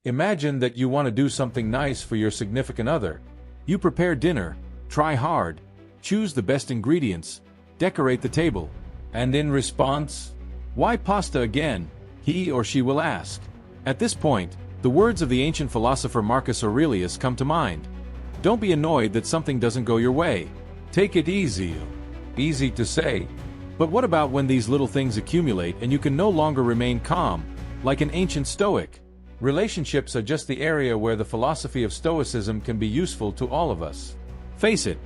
Imagine that you want to do something nice for your significant other. You prepare dinner, try hard, choose the best ingredients, decorate the table, and in response, "Why pasta again?" he or she will ask. At this point, the words of the ancient philosopher Marcus Aurelius come to mind. Don't be annoyed that something doesn't go your way. Take it easy. Easy to say. But what about when these little things accumulate and you can no longer remain calm, like an ancient Stoic? Relationships are just the area where the philosophy of Stoicism can be useful to all of us. Face it,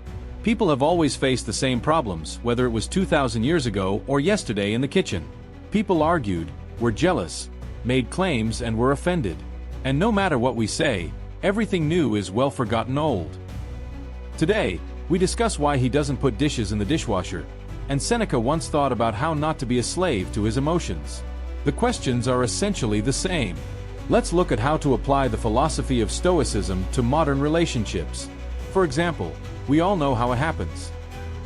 people have always faced the same problems, whether it was 2,000 years ago or yesterday in the kitchen. People argued, were jealous, made claims and were offended. And no matter what we say, everything new is well forgotten old. Today, we discuss why he doesn't put dishes in the dishwasher, and Seneca once thought about how not to be a slave to his emotions. The questions are essentially the same. Let's look at how to apply the philosophy of Stoicism to modern relationships. For example, we all know how it happens.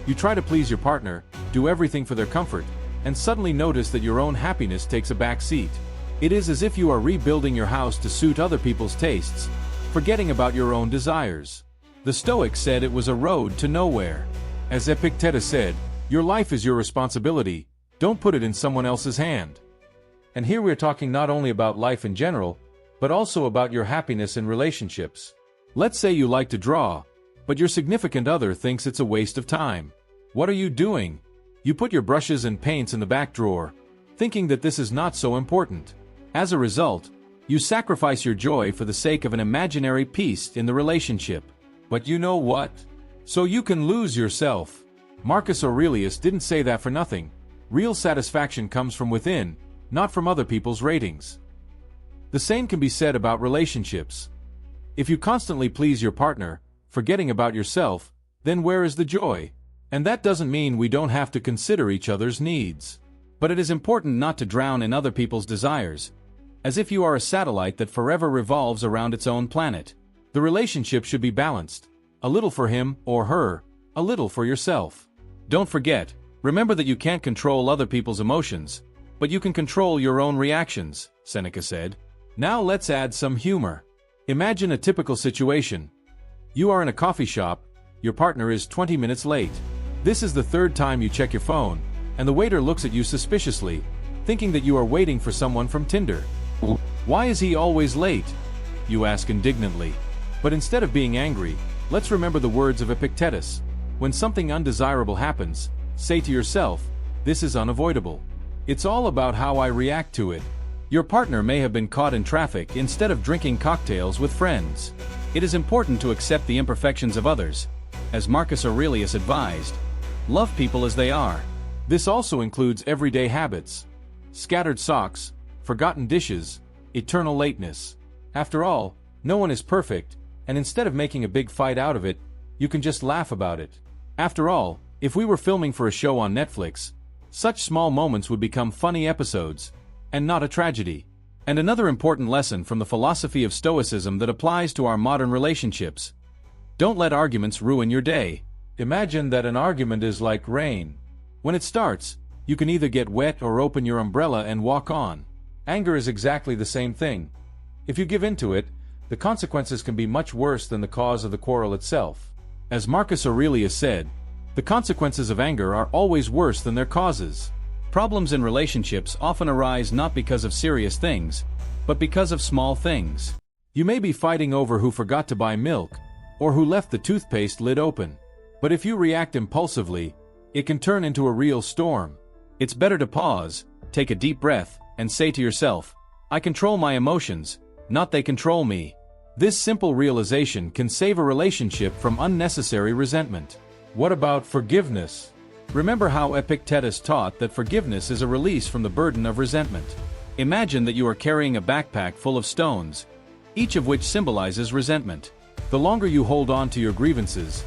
You try to please your partner, do everything for their comfort, and suddenly notice that your own happiness takes a back seat. It is as if you are rebuilding your house to suit other people's tastes, forgetting about your own desires. The Stoics said it was a road to nowhere. As Epictetus said, your life is your responsibility, don't put it in someone else's hand. And here we're talking not only about life in general, but also about your happiness in relationships. Let's say you like to draw, but your significant other thinks it's a waste of time. What are you doing? You put your brushes and paints in the back drawer, thinking that this is not so important. As a result, you sacrifice your joy for the sake of an imaginary peace in the relationship. But you know what? So you can lose yourself. Marcus Aurelius didn't say that for nothing. Real satisfaction comes from within, not from other people's ratings. The same can be said about relationships. If you constantly please your partner, forgetting about yourself, then where is the joy? And that doesn't mean we don't have to consider each other's needs. But it is important not to drown in other people's desires, as if you are a satellite that forever revolves around its own planet. The relationship should be balanced. A little for him or her, a little for yourself. Don't forget, remember that you can't control other people's emotions, but you can control your own reactions, Seneca said. Now let's add some humor. Imagine a typical situation. You are in a coffee shop, your partner is 20 minutes late. This is the third time you check your phone, and the waiter looks at you suspiciously, thinking that you are waiting for someone from Tinder. Why is he always late? You ask indignantly. But instead of being angry, let's remember the words of Epictetus. When something undesirable happens, say to yourself, this is unavoidable. It's all about how I react to it. Your partner may have been caught in traffic instead of drinking cocktails with friends. It is important to accept the imperfections of others. As Marcus Aurelius advised, love people as they are. This also includes everyday habits. Scattered socks, forgotten dishes, eternal lateness. After all, no one is perfect, and instead of making a big fight out of it, you can just laugh about it. After all, if we were filming for a show on Netflix, such small moments would become funny episodes, and not a tragedy. And another important lesson from the philosophy of Stoicism that applies to our modern relationships. Don't let arguments ruin your day. Imagine that an argument is like rain. When it starts, you can either get wet or open your umbrella and walk on. Anger is exactly the same thing. If you give in to it, the consequences can be much worse than the cause of the quarrel itself. As Marcus Aurelius said, the consequences of anger are always worse than their causes. Problems in relationships often arise not because of serious things, but because of small things. You may be fighting over who forgot to buy milk, or who left the toothpaste lid open. But if you react impulsively, it can turn into a real storm. It's better to pause, take a deep breath, and say to yourself, I control my emotions, not they control me. This simple realization can save a relationship from unnecessary resentment. What about forgiveness? Remember how Epictetus taught that forgiveness is a release from the burden of resentment. Imagine that you are carrying a backpack full of stones, each of which symbolizes resentment. The longer you hold on to your grievances,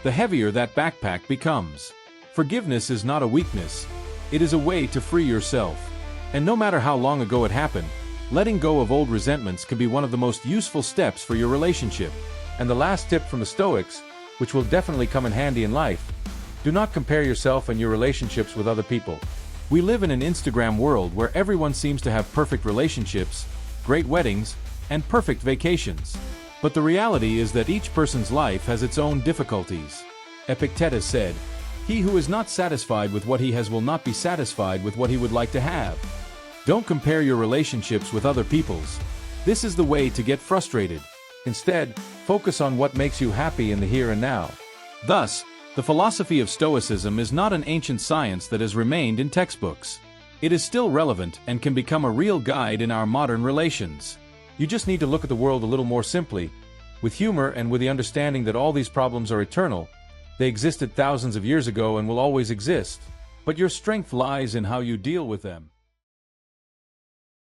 the heavier that backpack becomes. Forgiveness is not a weakness, it is a way to free yourself. And no matter how long ago it happened, letting go of old resentments can be one of the most useful steps for your relationship. And the last tip from the Stoics, which will definitely come in handy in life: do not compare yourself and your relationships with other people. We live in an Instagram world where everyone seems to have perfect relationships, great weddings, and perfect vacations. But the reality is that each person's life has its own difficulties. Epictetus said, "He who is not satisfied with what he has will not be satisfied with what he would like to have." Don't compare your relationships with other people's. This is the way to get frustrated. Instead, focus on what makes you happy in the here and now. Thus, the philosophy of Stoicism is not an ancient science that has remained in textbooks. It is still relevant and can become a real guide in our modern relations. You just need to look at the world a little more simply, with humor and with the understanding that all these problems are eternal. They existed thousands of years ago and will always exist, but your strength lies in how you deal with them.